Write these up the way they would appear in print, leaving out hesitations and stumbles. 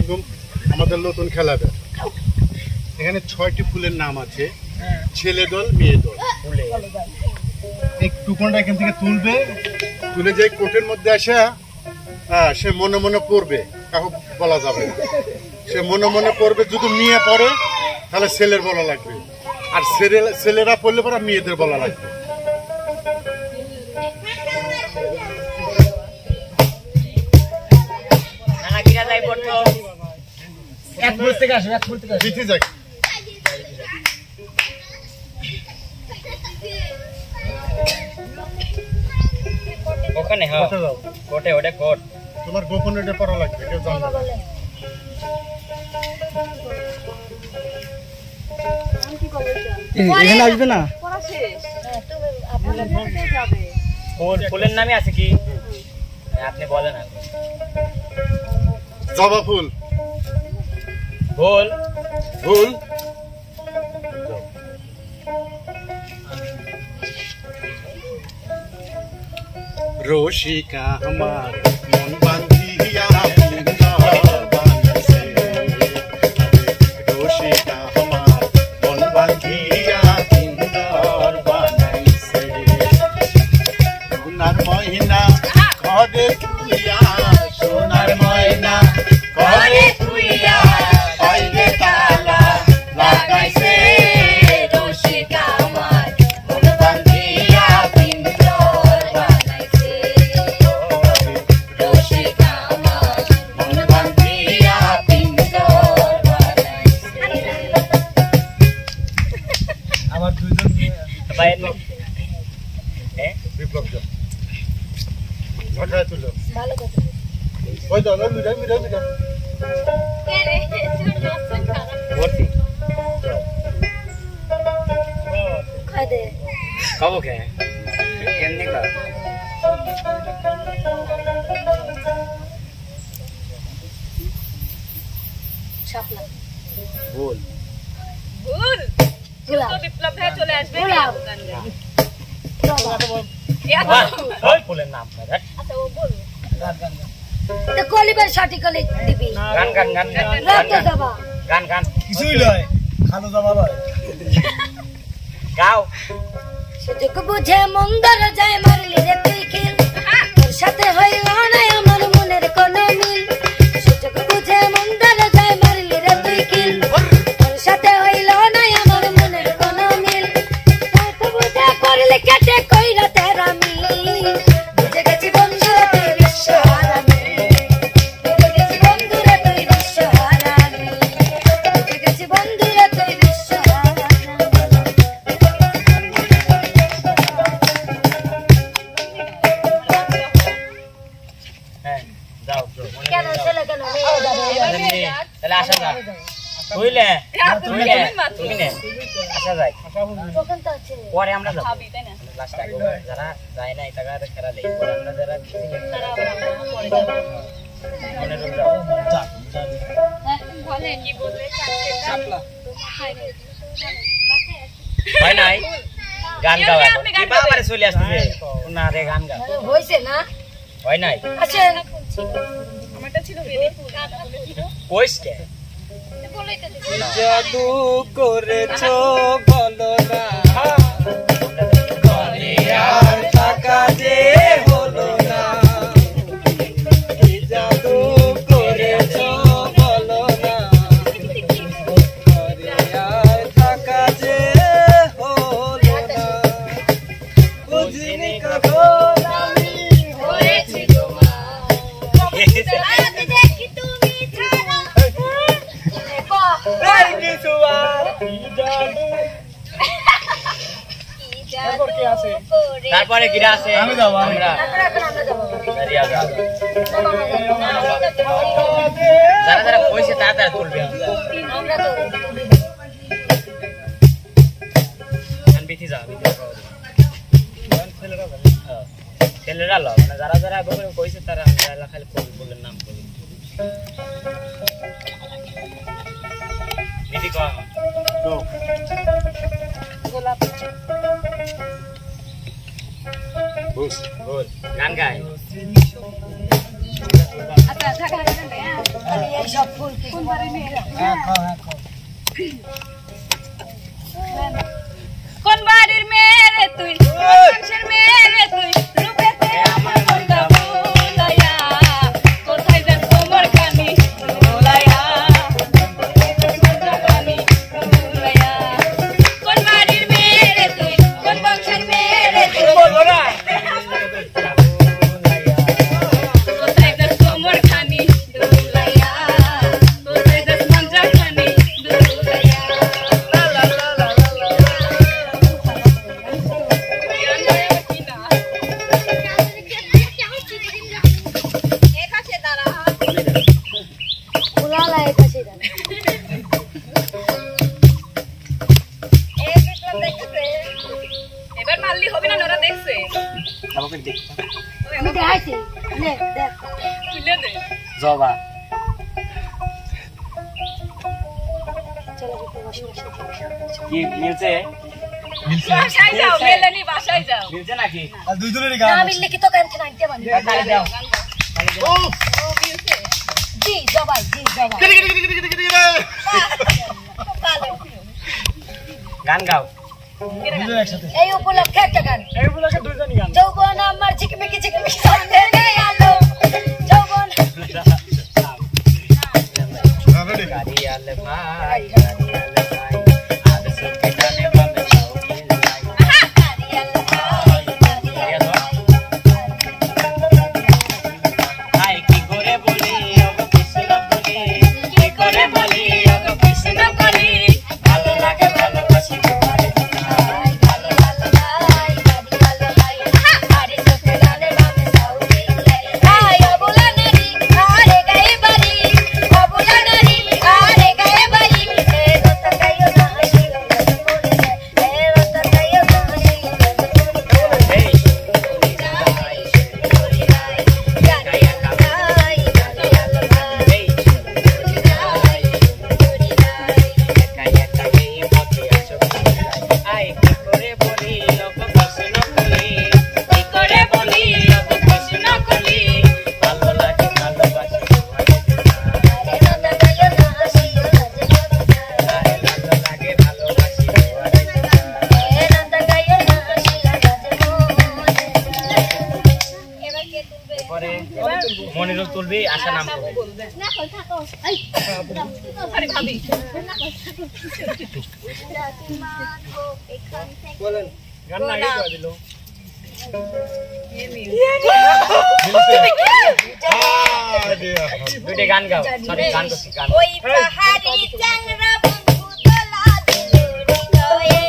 আলাইকুম। আমাদের নতুন খেলা এখানে ৬টি ফুলের নাম আছে, ছেলে দল মেয়ে দল। এই টুকনটা এখান থেকে তুলবে, তুলে যাই কোর্টের মধ্যে আসে সে মনে মনে পড়বে, কাউকে বলা যাবে না। সে মনে মনে পড়বে, যদি মেয়ে পড়ে তাহলে ছেলের বলা লাগবে, আর ছেলেরা পড়লে পরে মেয়েদের বলা লাগবে। ওখানে কোটে ওটা কোট তোমার গোপন এটা পড়া লাগবে, কেউ জানবে না। এখানে আসবে না। ফুলের নামে আছে কি আপনি বলেন? জবা ফুল। ফুল ফুল রসিকা আমার মন বান্ধিয়া বানাইছে, রসিকা আমার মন বান্ধিয়া পিন্দর বানাইছে। সোনার ময়না ঘরে তুইয়া, সোনার ময়না ঘরে তুইয়া, বাইরে তালা লাগাইছে, রসিকা আমার মন বান্ধিয়া পিন্দর বানাইছে, রসিকা আমার মন বান্ধিয়া পিন্দর বানাইছে। আমার দুইজন বাইরে বিপ্লব ঝটায় তুলো, ওই তো মিডা মিডা মিডা ভর্তি কব কে কেমনি কা শাপলা ভুল ভুল তো বিপ্লব ভাই চলে আসবে ওই ফুলের নাম আচ্ছা ও বল তো কলিবার সঠিক কলি দিবি গান গান গান রক্ত দাবা গান গান কিছুই লয়, খালো দাবা লয়। গাও সুযোগ বুঝে মন্দর যায় মারলি রে তুই খেল, তোর সাথে হইল না আমার মনের কোনো মিল। সুযোগ বুঝে মন্দর যায় মারলি রে তুই খেল, তোর সাথে হইল না আমার মনের কোনো মিল। তো বুঝে করলে কেটে কইরা তেরা মিল, বুঝে গেছি বন্ধুরা তুই বিশ্ব হারামি, বুঝে গেছি বন্ধুরা তুই বিশ্ব হারামি, বুঝে গেছি বন্ধুরা তুই বিশ্ব হারামি। হ্যাঁ যাও কেন ছেলে কেন মেয়ে যাবে? তাহলে আসা যাক বুঝলে তুমি নে আসা যাই কখন তো আছে পরে আমরা যাবো খাবি তাই না লাস্ট আগে যারা যায় না এটা কারে খেলা দেই পরে আমরা যারা তারা পরে যাবে মনে রোজ যাও বলে কি বলবে শাপলা হয় নাই গান গাও এখন কি বাবারে চলে আসছে না রে গান গাও হইছে না হয় নাই আচ্ছা আমারটা ছিল বেলি ফুল কইস কে বলেই তো জাদু করেছো বলো না, ঘরে আর টাকা যে হলো না। কি জাদু করেছো বলো না, ঘরে আর টাকা যে হলো না। বুঝিনি কখন আমি হয়েছি তোমার রাত দেখি তুমি ছাড়া দেখো এই কিছু আর কি জাদু। কি জাদু করে তারপরে কিরা আছে আমি যাবো, আমরা তারপরে এখন আমরা যাব দাঁড়িয়ে যাও যারা যারা কইছে তারা তারা তুলবে আমরা তো গান বিথি যাও ছেলেরা লো মানে যারা যারা কইছে তারা যারা খালি ফুলের নাম করি বিথি কো গোলাপ বুঝ बोल गान गाए अच्छा अच्छा गाना गाया সব ফুল কি হ্যাঁ খাও কোন বাড়ির মেয়ে রে তুই মানুষের মেয়ে রে তুই রূপেতে আমার মনটা ভুলাইয়া কোথায় যাস তোমার কানি ভুলাইয়া কোন বাড়ির মেয়ে রে তুই কোন বংশের মেয়ে রে তুই বলবো না কোথায় যাস তোমার কানি ভুলাইয়া কোথায় যাস মনটা কানি ভুলাইয়া লা লা লা লা ফুলালা এটা সেটা এবার মারলি হবে না ওরা দেখছে আমাকে দেখ আমি দেখাইছি নে দেখ তুলে দে জবা চলো বসে কি মিলছে বাসায় যাও মেলানি বাসায় যাও মিলছে নাকি আর দুইজনেরই না গান মিললে কি তো কানতে নাইতে মানে তাহলে দাও জি জবাই গান গাও দুইজন একসাথে এই উপলক্ষে একটা গান এই বলে দুইজনই গান যৌবন আমার ঝিকমিকি সামনে নেই আলো যৌবন গাড়িয়াল ভাই আর সত্যি জানে বামে সাউকিল ভাই কি করে বলি ওগো কৃষ্ণ বলি কি করে বলি ওগো কৃষ্ণ বলি ভালো লাগে ভালোবাসি তোমারে ভালো ভালো ভাই ভালো ভাই আরে সত্যি জানে বামে সাউকি ভাই অবলা নারী আরে গায়ে বাড়ি অবলা নারী আরে গায়ে বাড়ি এ রতা কাইও না হাসিল মনে এ রতা কাইও না হাসিল মনে এই মনিরুল তুলবি আশা নাম করবে আরে ভাবি গান না আগে করে দিল দুইটা গান গাও সরি গান করছি গান ওই পাহাড়ি চ্যাংড়া বন্ধু তোলা দিল হৃদয়ে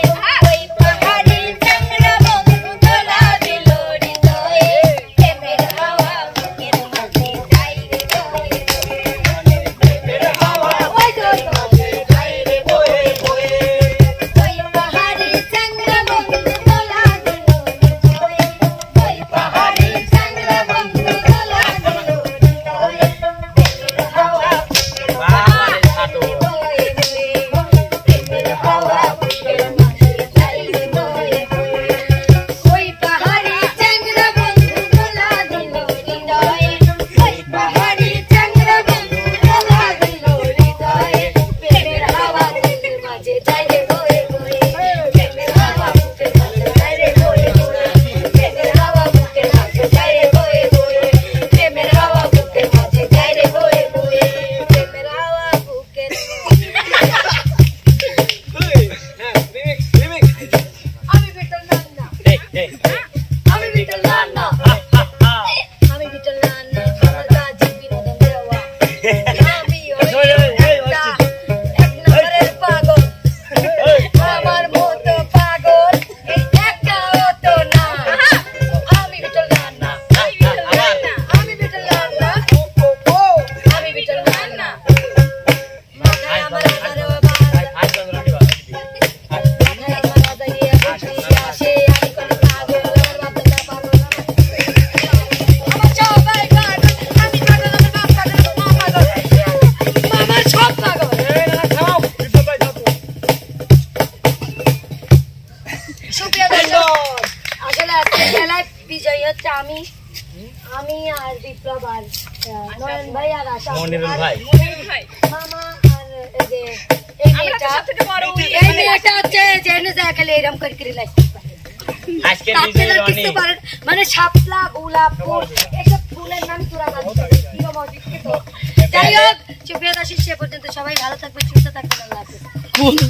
ওই পাহাড়ি চ্যাংড়া বন্ধু তোলা দিল হৃদয়ে প্রেমের হাওয়া বুকের মাঝে যাই রে বয়ে প্রেমের হাওয়া বুকের মাঝে যাই রে বয়ে বয়ে ওই পাহাড়ি চ্যাংড়া বন্ধু তোলা দিল হৃদয়ে ওই পাহাড়ি চ্যাংড়া বন্ধু তোলা দিল হৃদয়ে প্রেমের হাওয়া বাবারে ছাটো প্রেমের হাওয়া নয়ন ভাই আর আশা মনিরুল ভাই মামা আর এই যে এই মেয়েটা হচ্ছে জেনে যায় খালি এরকম করে লাগছে আজকে বিজয় রনি মানে শাপলা গোলাপ ফুল এসব ফুলের নাম তোরা জানি যাই হোক সুপ্রিয় দর্শক সে পর্যন্ত সবাই ভালো থাকবে সুস্থ থাকবেন আল্লাহ হাফেজ।